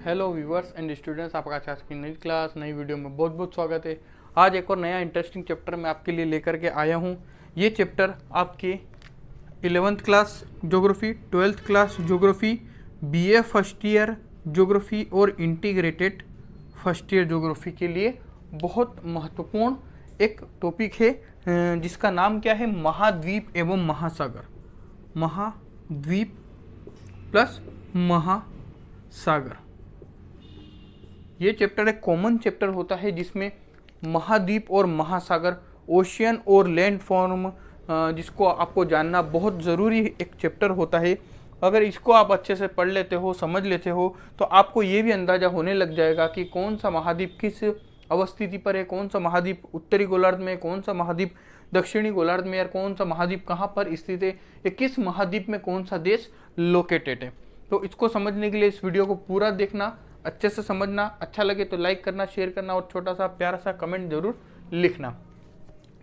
Hello viewers and students, आपका आज की नई क्लास नई वीडियो में बहुत बहुत स्वागत है। आज एक और नया इंटरेस्टिंग चैप्टर मैं आपके लिए लेकर के आया हूँ। ये चैप्टर आपके 11th class geography, 12th class geography, BA first year geography और इंटीग्रेटेड फर्स्ट ईयर ज्योग्राफी के लिए बहुत महत्वपूर्ण एक टॉपिक है, जिसका नाम क्या है, महाद्वीप एवं महासागर। महाद्वीप प्लस महासागर। ये चैप्टर एक कॉमन चैप्टर होता है जिसमें महाद्वीप और महासागर, ओशियन और लैंड फॉर्म, जिसको आपको जानना बहुत ज़रूरी एक चैप्टर होता है। अगर इसको आप अच्छे से पढ़ लेते हो, समझ लेते हो, तो आपको ये भी अंदाज़ा होने लग जाएगा कि कौन सा महाद्वीप किस अवस्थिति पर है, कौन सा महाद्वीप उत्तरी गोलार्ध में, कौन सा महाद्वीप दक्षिणी गोलार्ध में, और कौन सा महाद्वीप कहाँ पर स्थित है, या किस महाद्वीप में कौन सा देश लोकेटेड है। तो इसको समझने के लिए इस वीडियो को पूरा देखना, अच्छे से समझना। अच्छा लगे तो लाइक करना, शेयर करना और छोटा सा प्यारा सा कमेंट जरूर लिखना।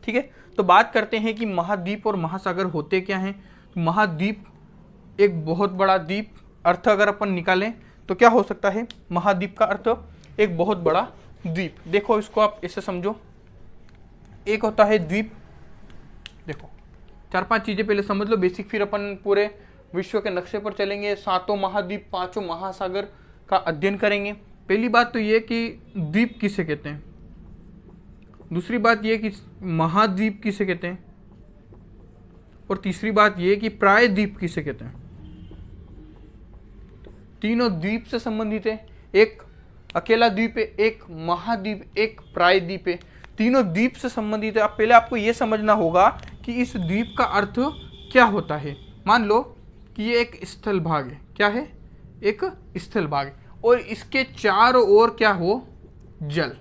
ठीक है, तो बात करते हैं कि महाद्वीप और महासागर होते क्या हैं। महाद्वीप एक बहुत बड़ा द्वीप, अर्थ अगर अपन निकालें तो क्या हो सकता है, महाद्वीप का अर्थ एक बहुत बड़ा द्वीप। देखो इसको आप ऐसे समझो, एक होता है द्वीप। देखो 4-5 चीजें पहले समझ लो बेसिक, फिर अपन पूरे विश्व के नक्शे पर चलेंगे, 7 महाद्वीप 5 महासागर का अध्ययन करेंगे। पहली बात तो ये कि द्वीप किसे कहते हैं, दूसरी बात ये कि महाद्वीप किसे कहते हैं, और तीसरी बात ये कि प्रायद्वीप किसे कहते हैं। तीनों द्वीप से संबंधित है, एक अकेला द्वीप है, एक महाद्वीप, एक प्रायद्वीप है। तीनों द्वीप से संबंधित है। अब पहले आपको यह समझना होगा कि इस द्वीप का अर्थ क्या होता है। मान लो कि ये एक स्थल भाग है, क्या है, एक स्थल भाग है, और इसके चारों ओर क्या हो, जल।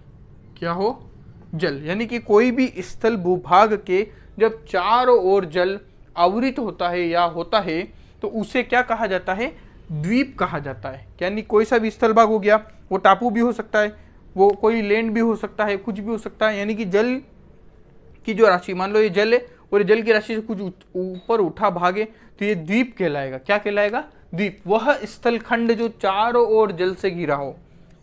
क्या हो, जल। यानी कि कोई भी स्थल भूभाग के जब चारों ओर जल आवृत होता है या होता है तो उसे क्या कहा जाता है, द्वीप कहा जाता है। यानी कोई सा भी स्थल भाग हो गया, वो टापू भी हो सकता है, वो कोई लैंड भी हो सकता है, कुछ भी हो सकता है। यानी कि जल की जो राशि, मान लो ये जल है और जल की राशि से कुछ ऊपर उठा भागे तो ये द्वीप कहलाएगा। क्या कहलाएगा, द्वीप। वह स्थलखंड जो चारों ओर जल से घिरा हो,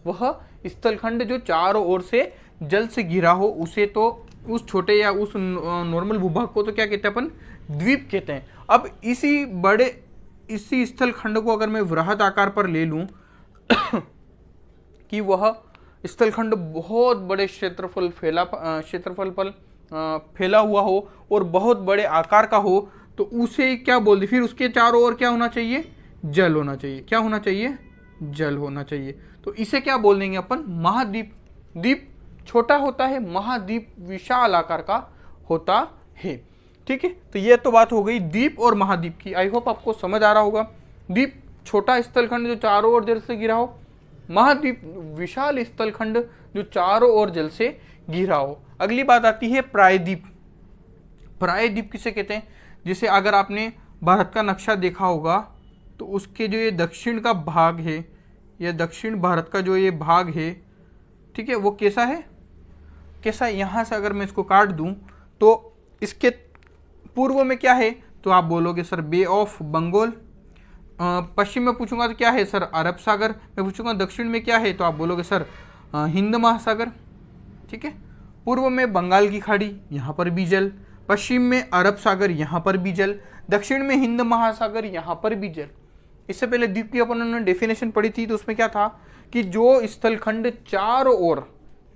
वह स्थलखंड जो चारों ओर से जल से घिरा हो, उसे तो, उस छोटे या उस नॉर्मल भूभाग को तो क्या कहते हैं अपन, द्वीप कहते हैं। अब इसी स्थलखंड को अगर मैं वृहद आकार पर ले लूं कि वह स्थलखंड बहुत बड़े क्षेत्रफल पर फैला हुआ हो और बहुत बड़े आकार का हो, तो उसे क्या बोल दे, फिर उसके चारों ओर क्या होना चाहिए, जल होना चाहिए। क्या होना चाहिए, जल होना चाहिए। तो इसे क्या बोल देंगे अपन, महाद्वीप। द्वीप छोटा होता है, महाद्वीप विशाल आकार का होता है। ठीक है, तो ये तो बात हो गई द्वीप और महाद्वीप की। आई होप आपको समझ आ रहा होगा। द्वीप छोटा स्थलखंड जो चारों ओर जल से घिरा हो, महाद्वीप विशाल स्थलखंड जो चारों ओर जल से घिरा हो। अगली बात आती है प्रायद्वीप। प्रायद्वीप किसे कहते हैं, जैसे अगर आपने भारत का नक्शा देखा होगा तो उसके जो ये दक्षिण का भाग है, या दक्षिण भारत का जो ये भाग है, ठीक है, वो कैसा है, कैसा, यहाँ से अगर मैं इसको काट दूं तो इसके पूर्व में क्या है, तो आप बोलोगे सर बे ऑफ बंगाल। पश्चिम में पूछूंगा तो क्या है सर, अरब सागर। मैं पूछूंगा दक्षिण में क्या है, तो आप बोलोगे सर हिंद महासागर। ठीक है, पूर्व में बंगाल की खाड़ी, यहाँ पर भी जल, पश्चिम में अरब सागर, यहाँ पर भी जल, दक्षिण में हिंद महासागर, यहाँ पर भी जल। इससे पहले द्वीप की अपन ने डेफिनेशन पढ़ी थी, तो उसमें क्या था कि जो स्थलखंड चारों ओर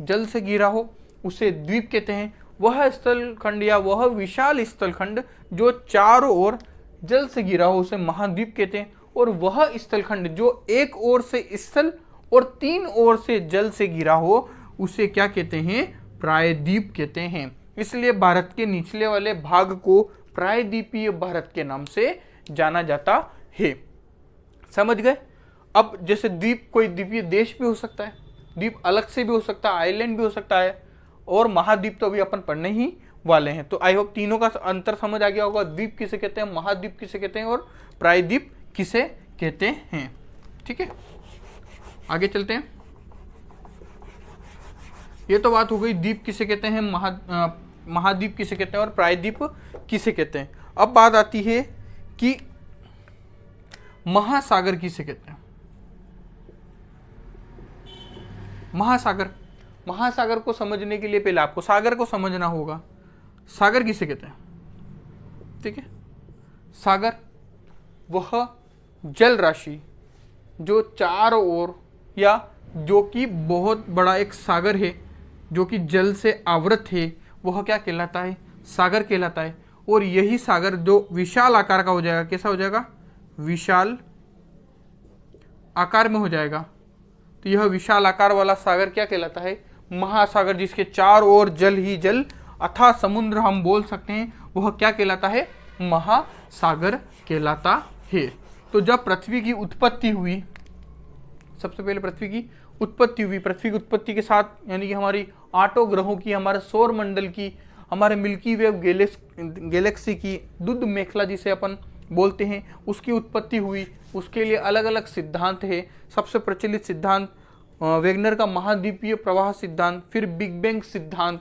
जल से घिरा हो उसे द्वीप कहते हैं। वह स्थलखंड या वह विशाल स्थलखंड जो चारों ओर जल से घिरा हो उसे महाद्वीप कहते हैं। और वह स्थलखंड जो एक ओर से स्थल और 3 ओर से जल से घिरा हो उसे क्या कहते हैं, प्रायद्वीप कहते हैं। इसलिए भारत के निचले वाले भाग को प्रायद्वीपीय भारत के नाम से जाना जाता है। समझ गए। अब जैसे द्वीप, कोई द्वीपीय देश भी हो सकता है, द्वीप अलग से भी हो सकता है, आइलैंड भी हो सकता है, और महाद्वीप तो अभी अपन पढ़ने ही वाले हैं। तो आई होप तीनों का अंतर समझ आ गया होगा। द्वीप किसे कहते हैं, महाद्वीप किसे कहते हैं, और प्रायद्वीप किसे कहते हैं। ठीक है, आगे चलते हैं। ये तो बात हो गई द्वीप किसे कहते हैं, महाद्वीप किसे कहते हैं और प्रायद्वीप किसे कहते हैं। अब बात आती है कि महासागर किसे कहते हैं। महासागर। महासागर को समझने के लिए पहले आपको सागर को समझना होगा। सागर किसे कहते हैं? ठीक है, सागर वह जल राशि जो चारों ओर, या जो कि बहुत बड़ा एक सागर है जो कि जल से आवृत है, वह क्या कहलाता है? सागर कहलाता है। और यही सागर जो विशाल आकार का हो जाएगा, कैसा हो जाएगा? विशाल आकार में हो जाएगा। तो यह विशाल आकार वाला सागर क्या कहलाता है? महासागर, जिसके चारों ओर जल ही जल, अथाह समुद्र हम बोल सकते हैं, वह क्या कहलाता है? महासागर कहलाता है। तो जब पृथ्वी की उत्पत्ति हुई, सबसे पहले पृथ्वी की उत्पत्ति हुई, पृथ्वी की उत्पत्ति के साथ यानी कि हमारी 8 ग्रहों की, हमारे सौर मंडल की, हमारे मिल्की वे गैलेक्सी की, दुध मेखला जिसे अपन बोलते हैं, उसकी उत्पत्ति हुई। उसके लिए अलग अलग सिद्धांत है। सबसे प्रचलित सिद्धांत वेगनर का महाद्वीपीय प्रवाह सिद्धांत, फिर बिग बैंग सिद्धांत,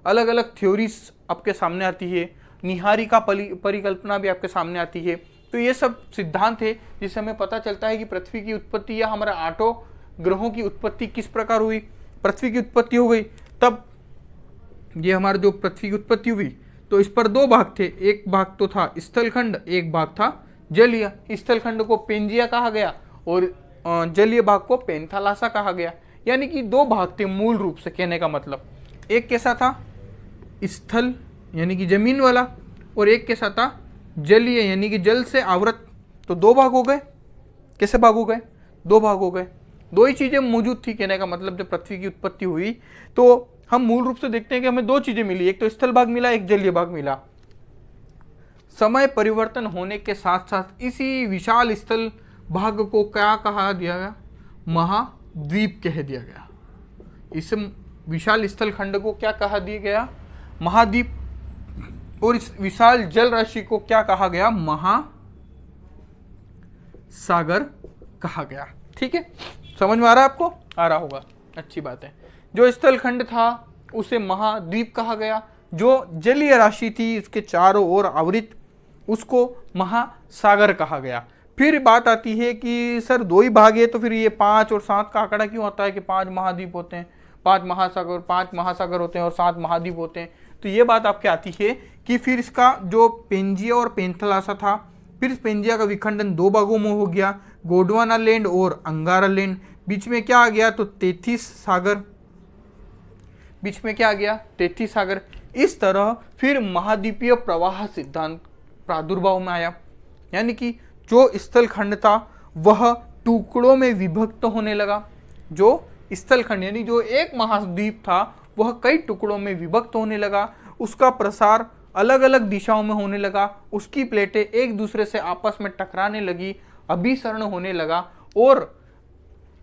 अलग अलग थ्योरीज आपके सामने आती है। निहारी का परिकल्पना भी आपके सामने आती है। तो ये सब सिद्धांत है जिससे हमें पता चलता है कि पृथ्वी की उत्पत्ति या हमारे 8 ग्रहों की उत्पत्ति किस प्रकार हुई। पृथ्वी की उत्पत्ति हो गई, तब ये हमारे जो पृथ्वी की उत्पत्ति हुई, तो इस पर 2 भाग थे। एक भाग तो था स्थलखंड, एक भाग था जलीय। स्थलखंड को पेंजिया कहा गया और जलीय भाग को पेंथालासा कहा गया। यानी कि 2 भाग थे मूल रूप से, कहने का मतलब। एक कैसा था? स्थल यानी कि जमीन वाला, और एक कैसा था? जलीय यानी कि जल से आवृत। तो 2 भाग हो गए। कैसे भाग हो गए? 2 भाग हो गए। 2 ही चीजें मौजूद थी, कहने का मतलब। जब पृथ्वी की उत्पत्ति हुई तो हम मूल रूप से देखते हैं कि हमें 2 चीजें मिली, एक तो स्थल भाग मिला, एक जलीय भाग मिला। समय परिवर्तन होने के साथ साथ इसी विशाल स्थल भाग को क्या कहा दिया गया? महाद्वीप कह दिया गया। इस विशाल स्थल खंड को क्या कहा दिया गया? महाद्वीप। और इस विशाल जल राशि को क्या कहा गया? महासागर कहा गया। ठीक है, समझ में आ रहा है आपको? आ रहा होगा, अच्छी बात है। जो स्थल खंड था उसे महाद्वीप कहा गया। जो जलीय राशि थी उसके चारों ओर आवृत, उसको महासागर कहा गया। फिर बात आती है कि सर 2 ही भाग है, तो फिर ये 5 और 7 का आंकड़ा क्यों आता है कि 5 महाद्वीप होते हैं, 5 महासागर होते हैं और 7 महाद्वीप होते हैं? तो ये बात आपके आती है कि फिर इसका जो पेंजिया और पेंथालासा था, फिर इस पेंजिया का विखंडन 2 भागों में हो गया, गोंडवाना लैंड और अंगारा लैंड। बीच में क्या आ गया? तो 33 सागर। बीच में क्या आ गया? 33 सागर। इस तरह फिर महाद्वीपीय प्रवाह सिद्धांत प्रादुर्भाव में आया। यानी कि जो स्थल खंड था वह टुकड़ों में विभक्त होने लगा। जो स्थल खंड यानी जो एक महाद्वीप था वह कई टुकड़ों में विभक्त होने लगा। उसका प्रसार अलग अलग दिशाओं में होने लगा। उसकी प्लेटें एक दूसरे से आपस में टकराने लगी, अभिसरण होने लगा। और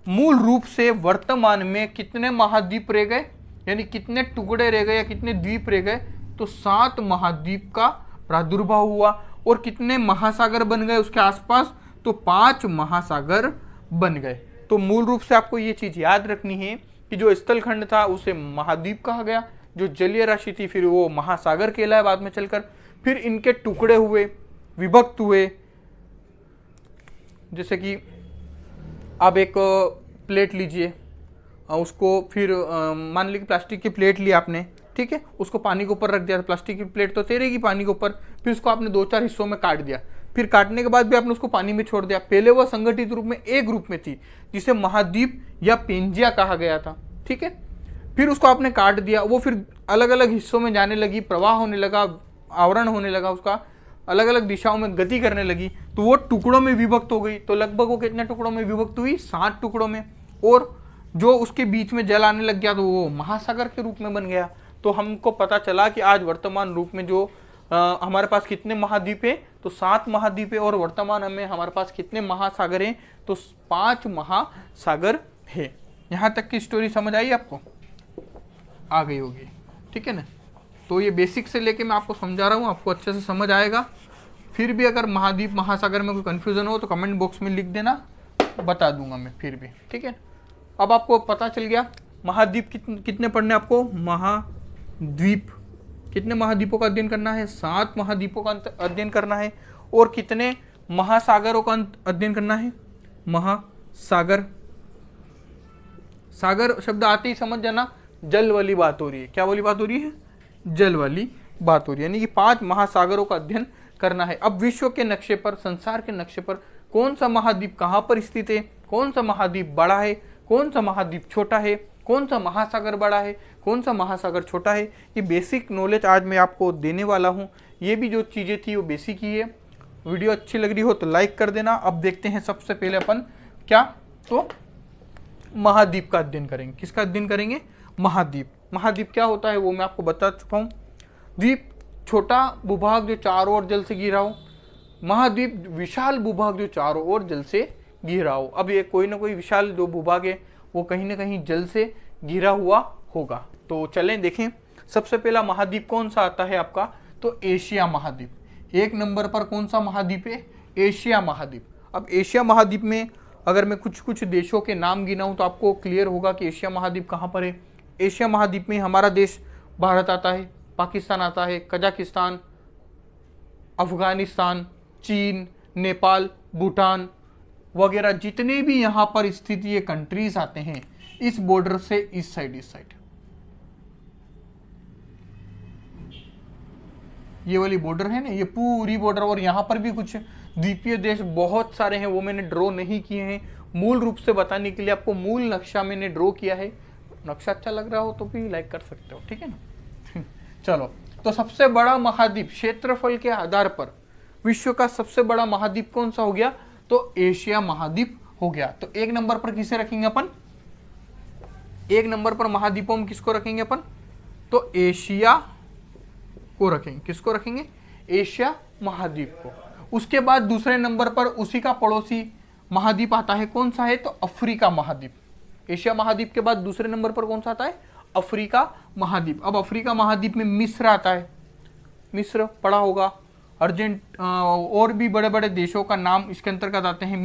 मूल रूप से वर्तमान में कितने महाद्वीप रह गए, यानी कितने टुकड़े रह गए या कितने द्वीप रह गए? तो 7 महाद्वीप का प्रादुर्भाव हुआ। और कितने महासागर बन गए उसके आसपास? तो 5 महासागर बन गए। तो मूल रूप से आपको ये चीज याद रखनी है कि जो स्थल खंड था उसे महाद्वीप कहा गया, जो जलीय राशि थी फिर वो महासागर कहलाया बाद में चलकर। फिर इनके टुकड़े हुए, विभक्त हुए। जैसे कि आप एक प्लेट लीजिए, उसको फिर मान लीजिए प्लास्टिक की प्लेट ली आपने, ठीक है, उसको पानी के ऊपर रख दिया। प्लास्टिक की प्लेट तो तैरेगी पानी के ऊपर। फिर उसको आपने 2-4 हिस्सों में काट दिया। फिर काटने के बाद भी आपने उसको पानी में छोड़ दिया। पहले वह संगठित रूप में एक रूप में थी जिसे महाद्वीप या पेंजिया कहा गया था, ठीक है। फिर उसको आपने काट दिया, वो फिर अलग अलग हिस्सों में जाने लगी, प्रवाह होने लगा, आवरण होने लगा, उसका अलग अलग दिशाओं में गति करने लगी, तो वो टुकड़ों में विभक्त हो गई। तो लगभग वो कितने टुकड़ों में विभक्त हुई? 7 टुकड़ों में। और जो उसके बीच में जल आने लग गया तो वो महासागर के रूप में बन गया। तो हमको पता चला कि आज वर्तमान रूप में जो हमारे पास कितने महाद्वीप है? तो 7 महाद्वीप है। और वर्तमान में हमारे पास कितने महासागर हैं? तो 5 महासागर है। यहाँ तक की स्टोरी समझ आई आपको? आ गई होगी, ठीक है ना। तो ये बेसिक से लेके मैं आपको समझा रहा हूँ, आपको अच्छे से समझ आएगा। फिर भी अगर महाद्वीप महासागर में कोई कन्फ्यूजन हो तो कमेंट बॉक्स में लिख देना, बता दूंगा मैं फिर भी, ठीक है। अब आपको पता चल गया महाद्वीप कितने पढ़ने आपको? महाद्वीप, कितने महाद्वीपों का अध्ययन करना है? 7 महाद्वीपों का अध्ययन करना है। और कितने महासागरों का अध्ययन करना है? महासागर। सागर शब्द आते ही समझ जाना जल वाली बात हो रही है। क्या वाली बात हो रही है? जल वाली बात हो रही है, यानी कि 5 महासागरों का अध्ययन करना है। अब विश्व के नक्शे पर, संसार के नक्शे पर कौन सा महाद्वीप कहाँ पर स्थित है, कौन सा महाद्वीप बड़ा है, कौन सा महाद्वीप छोटा है, कौन सा महासागर बड़ा है, कौन सा महासागर छोटा है, ये बेसिक नॉलेज आज मैं आपको देने वाला हूँ। ये भी जो चीज़ें थी वो बेसिक ही है। वीडियो अच्छी लग रही हो तो लाइक कर देना। अब देखते हैं सबसे पहले अपन क्या, तो महाद्वीप का अध्ययन करेंगे। किसका अध्ययन करेंगे? महाद्वीप। महाद्वीप क्या होता है वो मैं आपको बता चुका हूँ। द्वीप छोटा भूभाग जो चारों ओर जल से घिरा हो, महाद्वीप विशाल भूभाग जो चारों ओर जल से घिरा हो। अब ये कोई ना कोई विशाल जो भूभाग है वो कहीं ना कहीं जल से घिरा हुआ होगा। तो चलें देखें, सबसे पहला महाद्वीप कौन सा आता है आपका, तो एशिया महाद्वीप। 1 नंबर पर कौन सा महाद्वीप है? एशिया महाद्वीप। अब एशिया महाद्वीप में अगर मैं कुछ कुछ देशों के नाम गिनाऊं तो आपको क्लियर होगा कि एशिया महाद्वीप कहाँ पर है। एशिया महाद्वीप में हमारा देश भारत आता है, पाकिस्तान आता है, कजाकिस्तान, अफगानिस्तान, चीन, नेपाल, भूटान वगैरह जितने भी यहाँ पर स्थित ये कंट्रीज आते हैं इस बॉर्डर से इस साइड ये वाली बॉर्डर है ना, ये पूरी बॉर्डर। और यहाँ पर भी कुछ द्वीपीय देश बहुत सारे हैं, वो मैंने ड्रॉ नहीं किए हैं मूल रूप से बताने के लिए। आपको मूल नक्शा मैंने ड्रॉ किया है। नक्शा अच्छा लग रहा हो तो भी लाइक कर सकते हो, ठीक है ना। चलो, तो सबसे बड़ा महाद्वीप क्षेत्रफल के आधार पर विश्व का सबसे बड़ा महाद्वीप कौन सा हो गया, तो एशिया महाद्वीप हो गया। तो 1 नंबर पर किसे रखेंगे अपन? 1 नंबर पर महाद्वीपों में किसको रखेंगे अपन, तो एशिया को रखेंगे। किसको रखेंगे? एशिया महाद्वीप को। उसके बाद दूसरे नंबर पर उसी का पड़ोसी महाद्वीप आता है, कौन सा है, तो अफ्रीका महाद्वीप। एशिया महाद्वीप के बाद दूसरे नंबर पर कौन सा आता है? अफ्रीका महाद्वीप। अब अफ्रीका महाद्वीप में मिस्र आता है, मिस्र पढ़ा होगा, और भी बड़े बड़े देशों का नाम इसके अंतर्गत आते हैं।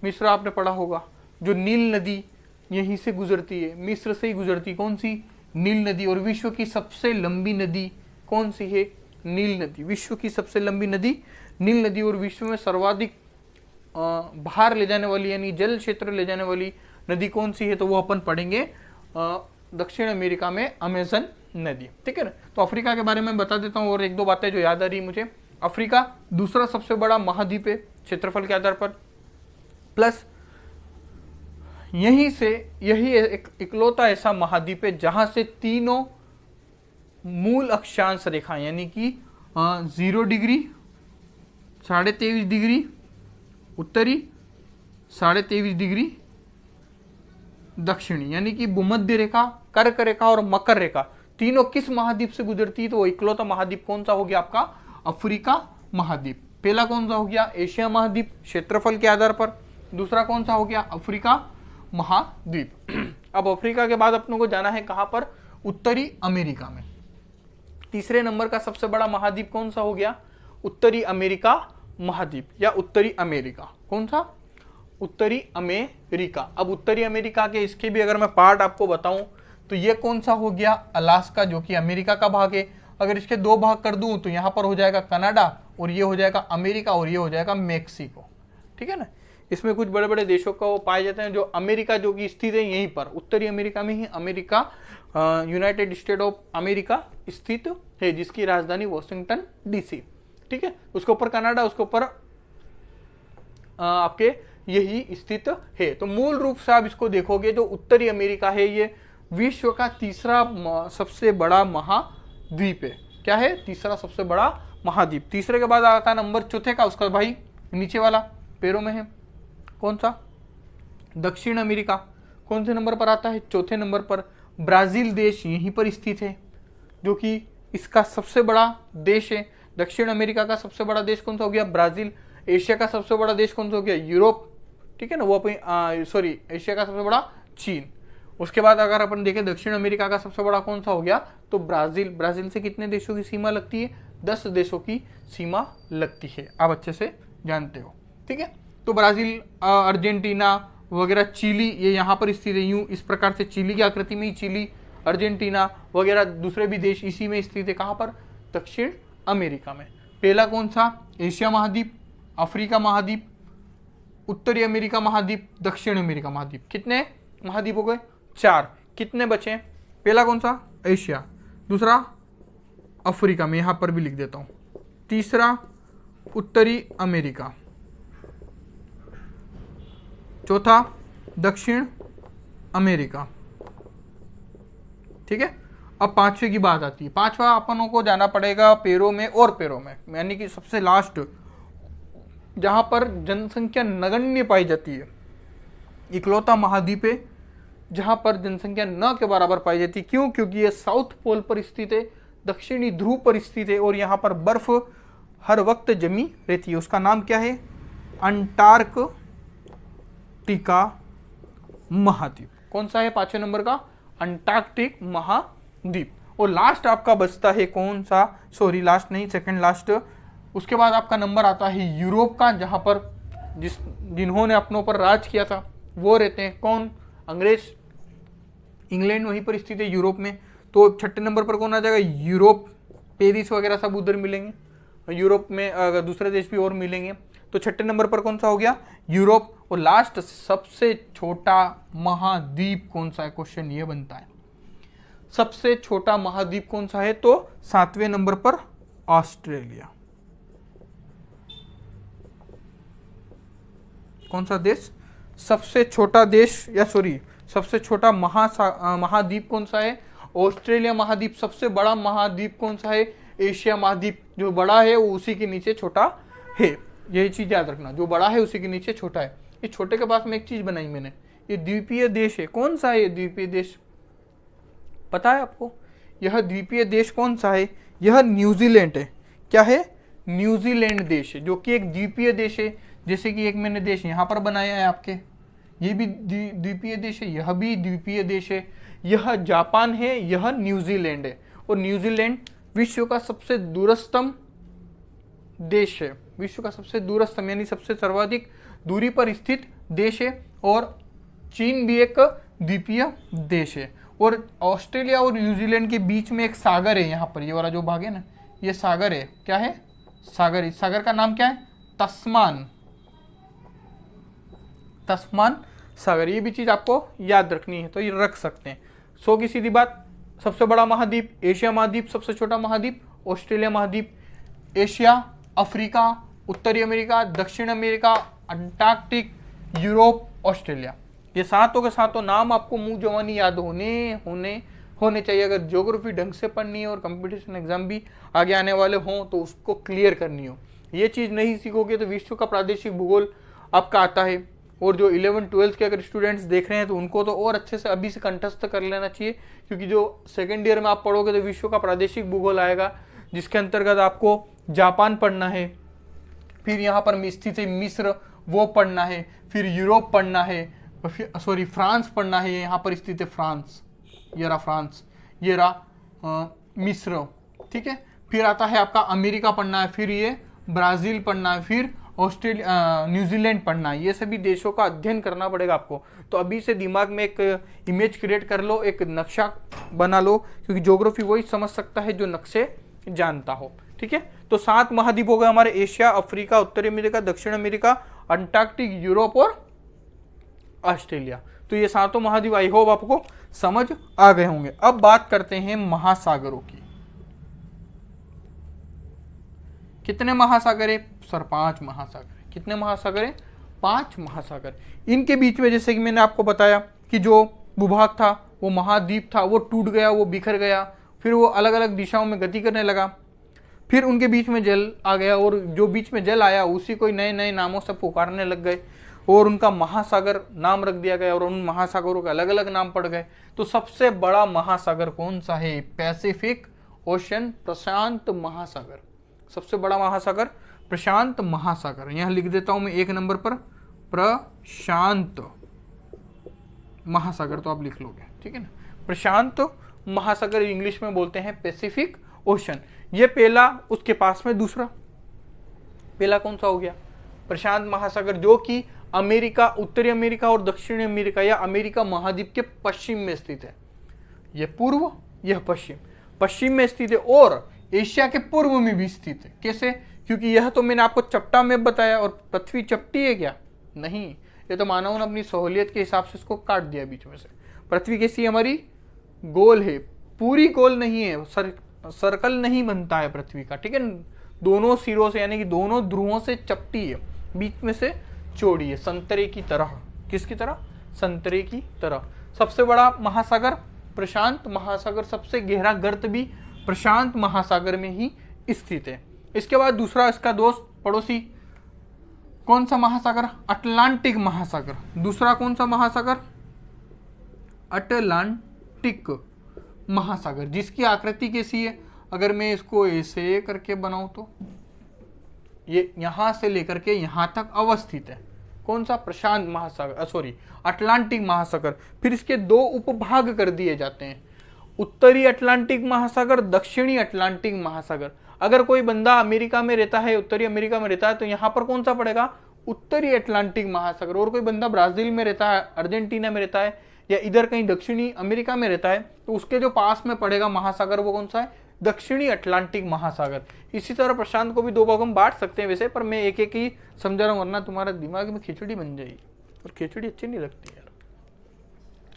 मिस्र आपने पढ़ा होगा, जो नील नदी यहीं से गुजरती है, मिस्र से ही गुजरती, कौन सी? नील नदी। और विश्व की सबसे लंबी नदी कौन सी है? नील नदी। विश्व की सबसे लंबी नदी नील नदी। और विश्व में सर्वाधिक बाहर ले जाने वाली यानी जल क्षेत्र ले जाने वाली नदी कौन सी है, तो वो अपन पढ़ेंगे दक्षिण अमेरिका में अमेजन नदी, ठीक है ना। तो अफ्रीका के बारे में बता देता हूँ और 1-2 बातें जो याद आ रही मुझे। अफ्रीका दूसरा सबसे बड़ा महाद्वीप है क्षेत्रफल के आधार पर, प्लस यही एक इकलौता ऐसा महाद्वीप है जहां से तीनों मूल अक्षांश रेखा यानी कि 0 डिग्री, 23.5 डिग्री उत्तरी, 23.5 डिग्री दक्षिणी यानी कि भूमध्य रेखा, कर्क रेखा और मकर रेखा तीनों किस महाद्वीप से गुजरती है, तो वो इकलौता महाद्वीप कौन सा हो गया आपका? अफ्रीका महाद्वीप। पहला कौन सा हो गया? एशिया महाद्वीप क्षेत्रफल के आधार पर। दूसरा कौन सा हो गया? अफ्रीका महाद्वीप। अब अफ्रीका के बाद अपनों को जाना है कहां पर? उत्तरी अमेरिका में। तीसरे नंबर का सबसे बड़ा महाद्वीप कौन सा हो गया? उत्तरी अमेरिका महाद्वीप या उत्तरी अमेरिका। कौन सा? उत्तरी अमेरिका। अब उत्तरी अमेरिका के इसके भी अगर मैं पार्ट आपको बताऊं तो ये कौन सा हो गया? अलास्का, जो कि अमेरिका का भाग है। अगर इसके 2 भाग कर दूं तो यहां पर हो जाएगा कनाडा और ये हो जाएगा अमेरिका और ये हो जाएगा मेक्सिको, ठीक है ना। इसमें कुछ बड़े बड़े देशों का वो पाए जाते हैं। जो अमेरिका जो कि स्थित है यहीं पर उत्तरी अमेरिका में ही America, United State of America स्थित है, जिसकी राजधानी वॉशिंगटन DC, ठीक है। उसके ऊपर कनाडा, उसके ऊपर आपके यही स्थित है। तो मूल रूप से आप इसको देखोगे, जो उत्तरी अमेरिका है ये विश्व का तीसरा सबसे बड़ा महाद्वीप है। क्या है? तीसरा सबसे बड़ा महाद्वीप। तीसरे के बाद आता है नंबर चौथे का, उसका भाई नीचे वाला पैरों में है, कौन सा? दक्षिण अमेरिका। कौन से नंबर पर आता है? चौथे नंबर पर। ब्राजील देश यहीं पर स्थित है, जो कि इसका सबसे बड़ा देश है। दक्षिण अमेरिका का सबसे बड़ा देश कौन सा हो गया? ब्राजील। एशिया का सबसे बड़ा देश कौन सा हो गया? यूरोप, ठीक है ना। वो अपनी एशिया का सबसे बड़ा चीन। उसके बाद अगर अपन देखें दक्षिण अमेरिका का सबसे बड़ा कौन सा हो गया, तो ब्राजील। ब्राजील से कितने देशों की सीमा लगती है? 10 देशों की सीमा लगती है, आप अच्छे से जानते हो, ठीक है। तो ब्राजील, अर्जेंटीना वगैरह, चिली ये यहाँ पर स्थित है। यूं इस प्रकार से चिली की आकृति में ही चिली, अर्जेंटीना वगैरह दूसरे भी देश इसी में स्थित है। कहाँ पर? दक्षिण अमेरिका में। पहला कौन सा? एशिया महाद्वीप, अफ्रीका महाद्वीप, उत्तरी अमेरिका महाद्वीप, दक्षिण अमेरिका महाद्वीप। कितने? महाद्वीप हो गए 4। कितने बचे? पहला कौन सा? एशिया, दूसरा अफ्रीका, मैं यहां पर भी लिख देता हूं, तीसरा उत्तरी अमेरिका, चौथा दक्षिण अमेरिका। ठीक है, अब पांचवे की बात आती है। पांचवा अपनों को जाना पड़ेगा पेरो में और पेरो में, यानी कि सबसे लास्ट जहां पर जनसंख्या नगण्य पाई जाती है, इकलौता महाद्वीप है जहां पर जनसंख्या न के बराबर पाई जाती है। क्यों? क्योंकि ये साउथ पोल पर स्थित है, दक्षिणी ध्रुव पर स्थित है और यहाँ पर बर्फ हर वक्त जमी रहती है। उसका नाम क्या है? अंटार्कटिका महाद्वीप। कौन सा है 5वें नंबर का? अंटार्कटिक महाद्वीप। और लास्ट आपका बचता है कौन सा? सॉरी लास्ट नहीं, सेकंड लास्ट। उसके बाद आपका नंबर आता है यूरोप का, जहां पर जिन्होंने अपनों पर राज किया था वो रहते हैं। कौन? अंग्रेज। इंग्लैंड वहीं पर स्थित है यूरोप में। तो 6ठे नंबर पर कौन आ जाएगा? यूरोप। पेरिस वगैरह सब उधर मिलेंगे यूरोप में, अगर दूसरे देश भी और मिलेंगे। तो 6ठे नंबर पर कौन सा हो गया? यूरोप। और लास्ट सबसे छोटा महाद्वीप कौन सा है? क्वेश्चन ये बनता है, सबसे छोटा महाद्वीप कौन सा है? तो 7वें नंबर पर ऑस्ट्रेलिया। कौन सा देश? सबसे छोटा देश, या सॉरी सबसे छोटा महाद्वीप कौन सा है? ऑस्ट्रेलिया महाद्वीप। सबसे बड़ा महाद्वीप कौन सा है? एशिया महाद्वीप। जो बड़ा है वो उसी के नीचे छोटा है, यही चीज याद रखना, जो बड़ा है उसी के नीचे छोटा है। ये छोटे के पास में एक चीज बनाई मैंने, ये द्वीपीय देश है। कौन सा है ये द्वीपीय देश? पता है आपको? यह द्वीपीय देश कौन सा है? यह न्यूजीलैंड है। क्या है? न्यूजीलैंड देश है, जो कि एक द्वीपीय देश है। जैसे कि एक मैंने देश यहाँ पर बनाया है आपके, ये भी द्वीपीय देश है, यह भी द्वीपीय देश है। यह जापान है, यह न्यूजीलैंड है। और न्यूजीलैंड विश्व का सबसे दूरस्थम देश है, विश्व का सबसे दूरस्थम यानी सबसे सर्वाधिक दूरी पर स्थित देश है। और चीन भी एक द्वीपीय देश है। और ऑस्ट्रेलिया और न्यूजीलैंड के बीच में एक सागर है, यहाँ पर ये वाला जो भाग है ना, ये सागर है। क्या है? सागर। इस सागर का नाम क्या है? तस्मान सागर। ये भी चीज आपको याद रखनी है, तो ये रख सकते हैं। सो की सीधी बात, सबसे बड़ा महाद्वीप एशिया महाद्वीप, सबसे छोटा महाद्वीप ऑस्ट्रेलिया महाद्वीप, एशिया, अफ्रीका, उत्तरी अमेरिका, दक्षिण अमेरिका, अंटार्कटिक, यूरोप, ऑस्ट्रेलिया। ये सातों के सातों नाम आपको मुंह जवानी याद होने चाहिए। अगर ज्योग्राफी ढंग से पढ़नी है और कंपटीशन एग्जाम भी आगे आने वाले हों तो उसको क्लियर करनी हो। ये चीज़ नहीं सीखोगे तो विश्व का प्रादेशिक भूगोल आपका आता है। और जो 11th-12th के अगर स्टूडेंट्स देख रहे हैं तो उनको तो और अच्छे से अभी से कंठस्थ कर लेना चाहिए, क्योंकि जो सेकेंड ईयर में आप पढ़ोगे तो विश्व का प्रादेशिक भूगोल आएगा, जिसके अंतर्गत आपको जापान पढ़ना है, फिर यहाँ पर स्थित है मिस्र वो पढ़ना है, फिर यूरोप पढ़ना है, सॉरी फ्रांस पढ़ना है, यहाँ पर स्थित है फ्रांस, ये रहा फ्रांस, ये रहा मिस्र। ठीक है, फिर आता है आपका अमेरिका पढ़ना है, फिर ये ब्राज़ील पढ़ना है, फिर ऑस्ट्रेलिया न्यूजीलैंड पढ़ना है। ये सभी देशों का अध्ययन करना पड़ेगा आपको। तो अभी से दिमाग में एक इमेज क्रिएट कर लो, एक नक्शा बना लो, क्योंकि ज्योग्राफी वही समझ सकता है जो नक्शे जानता हो। ठीक है, तो 7 महाद्वीप हो गए हमारे, एशिया, अफ्रीका, उत्तरी अमेरिका, दक्षिण अमेरिका, अंटार्कटिक, यूरोप और ऑस्ट्रेलिया। तो ये 7 महाद्वीप आई होप आपको समझ आ गए होंगे। अब बात करते हैं महासागरों की। कितने महासागर है सर? 5 महासागर। कितने महासागर है? 5 महासागर। इनके बीच में जैसे कि मैंने आपको बताया कि जो भूभाग था वो महाद्वीप था, वो टूट गया, वो बिखर गया, फिर वो अलग अलग दिशाओं में गति करने लगा, फिर उनके बीच में जल आ गया, और जो बीच में जल आया उसी को नए नए नामों से पुकारने लग गए और उनका महासागर नाम रख दिया गया और उन महासागरों के अलग अलग नाम पड़ गए। तो सबसे बड़ा महासागर कौन सा है? पैसिफिक ओशन, प्रशांत महासागर। सबसे बड़ा महासागर प्रशांत महासागर। यहां लिख देता हूं मैं 1 नंबर पर प्रशांत महासागर, तो आप लिख लोगे, ठीक है ना। प्रशांत महासागर इंग्लिश में बोलते हैं पैसिफिक ओशन। ये पहला, उसके पास में दूसरा। पहला कौन सा हो गया? प्रशांत महासागर, जो कि अमेरिका, उत्तरी अमेरिका और दक्षिणी अमेरिका या अमेरिका महाद्वीप के पश्चिम में स्थित है। यह पूर्व, यह पश्चिम। पश्चिम में स्थित है और एशिया के पूर्व में भी स्थित है। कैसे? क्योंकि यह तो मैंने आपको चपटा में बताया, और पृथ्वी चपटी है क्या? नहीं, ये तो मानव ने अपनी सहूलियत के हिसाब से इसको काट दिया बीच में से। पृथ्वी कैसी है हमारी, गोल है, पूरी गोल नहीं है, सर्कल नहीं बनता है पृथ्वी का, ठीक है। दोनों सिरों से यानी कि दोनों ध्रुवों से चपटी है, बीच में से चौड़ी है, संतरे की तरह। किसकी तरह, संतरे की तरह। सबसे बड़ा महासागर प्रशांत महासागर, सबसे गहरा गर्त भी प्रशांत महासागर में ही स्थित है। इसके बाद दूसरा इसका दोस्त पड़ोसी कौन सा महासागर, अटलांटिक महासागर। दूसरा कौन सा महासागर, अटलांटिक महासागर, जिसकी आकृति कैसी है, अगर मैं इसको ऐसे करके बनाऊं तो ये यहां से लेकर के यहां तक अवस्थित है। कौन सा, प्रशांत महासागर, सॉरी अटलांटिक महासागर। फिर इसके दो उपभाग कर दिए जाते हैं, उत्तरी अटलांटिक महासागर, दक्षिणी अटलांटिक महासागर। अगर कोई बंदा अमेरिका में रहता है, उत्तरी अमेरिका में रहता है, तो यहाँ पर कौन सा पड़ेगा, उत्तरी अटलांटिक महासागर। और कोई बंदा ब्राजील में रहता है, अर्जेंटीना में रहता है, या इधर कहीं दक्षिणी अमेरिका में रहता है, तो उसके जो पास में पड़ेगा महासागर वो कौन सा है, दक्षिणी अटलांटिक महासागर। इसी तरह प्रशांत को भी दो भागों में बांट सकते हैं वैसे, पर मैं एक एक ही समझा रहा हूँ, वरना तुम्हारा दिमाग में खिचड़ी बन जाएगी, और खिचड़ी अच्छी नहीं लगती यार।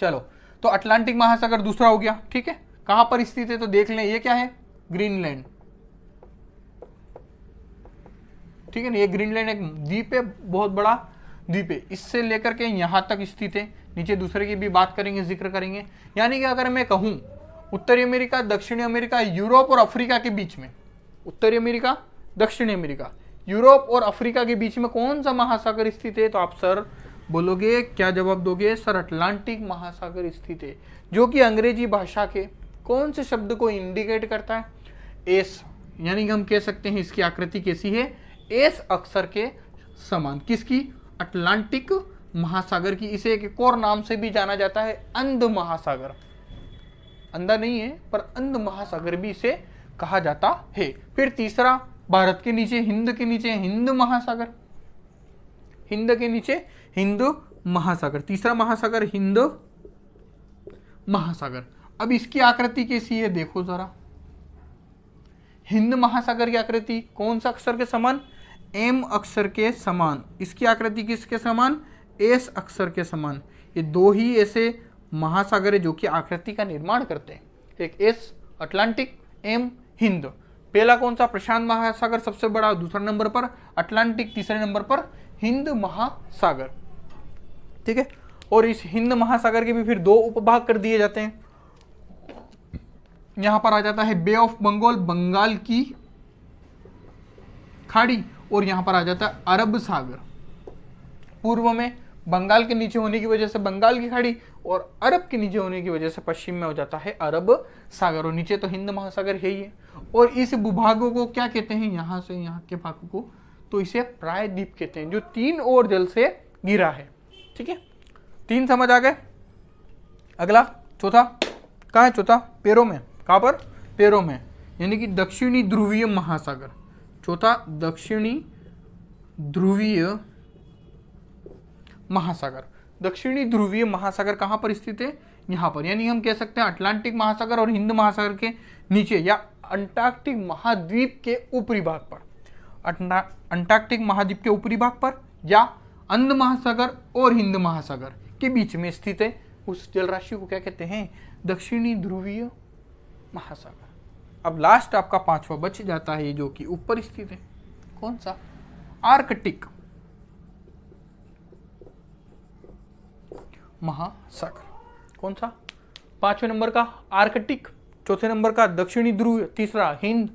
चलो, तो अटलांटिक महासागर दूसरा हो गया, ठीक है। कहां पर स्थित है तो देख लें, ये क्या है, ग्रीनलैंड, ठीक है ना। ये ग्रीनलैंड एक द्वीप है, बहुत बड़ा द्वीप है, इससे लेकर के यहां तक स्थित है। नीचे दूसरे की भी बात करेंगे, जिक्र करेंगे। यानी कि अगर मैं कहूं उत्तरी अमेरिका, दक्षिणी अमेरिका, यूरोप और अफ्रीका के बीच में, उत्तरी अमेरिका, दक्षिणी अमेरिका, यूरोप और अफ्रीका के बीच में कौन सा महासागर स्थित है, तो आप सर बोलोगे, क्या जवाब दोगे, सर अटलांटिक महासागर स्थित है। जो कि अंग्रेजी भाषा के कौन से शब्द को इंडिकेट करता है, एस, यानी कि हम कह सकते हैं इसकी आकृति कैसी है, एस अक्षर के समान। किसकी, अटलांटिक महासागर की। इसे एक और नाम से भी जाना जाता है, अंध महासागर। अंधा नहीं है, पर अंध महासागर भी इसे कहा जाता है। फिर तीसरा, भारत के नीचे, हिंद के नीचे हिंद महासागर, हिंद के नीचे हिंद महासागर, तीसरा महासागर हिंद महासागर। अब इसकी आकृति कैसी है देखो जरा, हिंद महासागर की आकृति कौन सा अक्षर के समान, एम अक्षर के समान। इसकी आकृति किसके समान, एस अक्षर के समान। ये दो ही ऐसे महासागर है जो कि आकृति का निर्माण करते हैं, एक एस अटलांटिक, एम हिंद। पहला कौन सा, प्रशांत महासागर सबसे बड़ा, दूसरा नंबर पर अटलांटिक, तीसरे नंबर पर हिंद महासागर, ठीक है। और इस हिंद महासागर के भी फिर दो उपभाग कर दिए जाते हैं। यहां पर आ जाता है बे ऑफ बंगाल, बंगाल की खाड़ी, और यहां पर आ जाता है अरब सागर। पूर्व में बंगाल के नीचे होने की वजह से बंगाल की खाड़ी, और अरब के नीचे होने की वजह से पश्चिम में हो जाता है अरब सागर, और नीचे तो हिंद महासागर है ही है। और इस भूभागों को क्या कहते हैं, यहां से यहां के भागों को, तो इसे प्रायद्वीप कहते हैं, जो तीन ओर जल से घिरा है, ठीक है। तीन समझ आ गए। अगला चौथा, कहाँ है चौथा, पैरों में, कहां पर, पैरों में, यानी कि दक्षिणी ध्रुवीय महासागर। चौथा, दक्षिणी ध्रुवीय महासागर। दक्षिणी ध्रुवीय महासागर कहां पर स्थित है, यहां पर, यानी हम कह सकते हैं अटलांटिक महासागर और हिंद महासागर के नीचे, या अंटार्कटिक महाद्वीप के ऊपरी भाग पर, अंटार्कटिक महाद्वीप के ऊपरी भाग पर, या अंध महासागर और हिंद महासागर के बीच में स्थित है। उस जल राशि को क्या कहते हैं, दक्षिणी ध्रुवीय महासागर। अब लास्ट आपका पांचवा बच जाता है, जो कि ऊपर स्थित है, कौन सा, आर्कटिक महासागर। कौन सा, पांचवें नंबर का आर्कटिक, चौथे नंबर का दक्षिणी ध्रुव, तीसरा हिंद,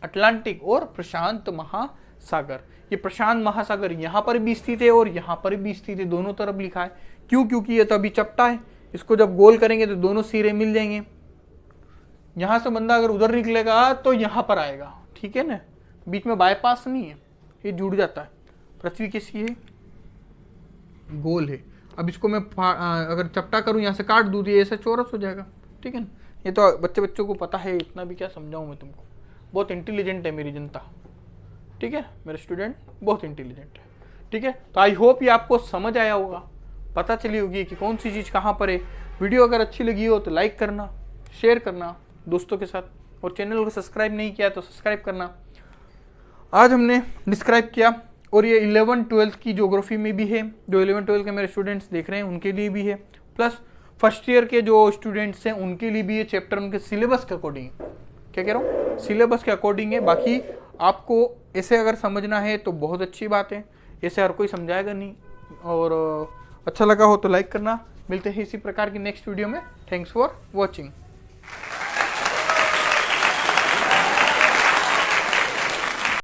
अटलांटिक और प्रशांत महासागर। ये प्रशांत महासागर यहां पर भी स्थित है और यहां पर भी स्थित है, दोनों तरफ लिखा है। क्यों, क्योंकि ये तो अभी चपटा है, इसको जब गोल करेंगे तो दोनों सिरे मिल जाएंगे। यहां से बंदा अगर उधर निकलेगा तो यहां पर आएगा, ठीक है ना, बीच में बाईपास नहीं है, ये जुड़ जाता है। पृथ्वी कैसी है, गोल है। अब इसको मैं अगर चपटा करूं, यहाँ से काट दूं तो ये ऐसे चौरस हो जाएगा, ठीक है ना। ये तो बच्चों को पता है, इतना भी क्या समझाऊं मैं तुमको, बहुत इंटेलिजेंट है मेरी जनता, ठीक है, मेरे स्टूडेंट बहुत इंटेलिजेंट है, ठीक है। तो आई होप ये आपको समझ आया होगा, पता चली होगी कि कौन सी चीज़ कहाँ पर है। वीडियो अगर अच्छी लगी हो तो लाइक करना, शेयर करना दोस्तों के साथ, और चैनल को सब्सक्राइब नहीं किया तो सब्सक्राइब करना। आज हमने डिस्क्राइब किया और ये 11th-12th की ज्योग्राफी में भी है, जो 11th-12th के मेरे स्टूडेंट्स देख रहे हैं उनके लिए भी है, प्लस फर्स्ट ईयर के जो स्टूडेंट्स हैं उनके लिए भी ये चैप्टर उनके सिलेबस के अकॉर्डिंग है। क्या कह रहा हूँ, सिलेबस के अकॉर्डिंग है। बाकी आपको ऐसे अगर समझना है तो बहुत अच्छी बात है, ऐसे हर कोई समझाएगा नहीं। और अच्छा लगा हो तो लाइक करना। मिलते हैं इसी प्रकार की नेक्स्ट वीडियो में। Thanks for watching.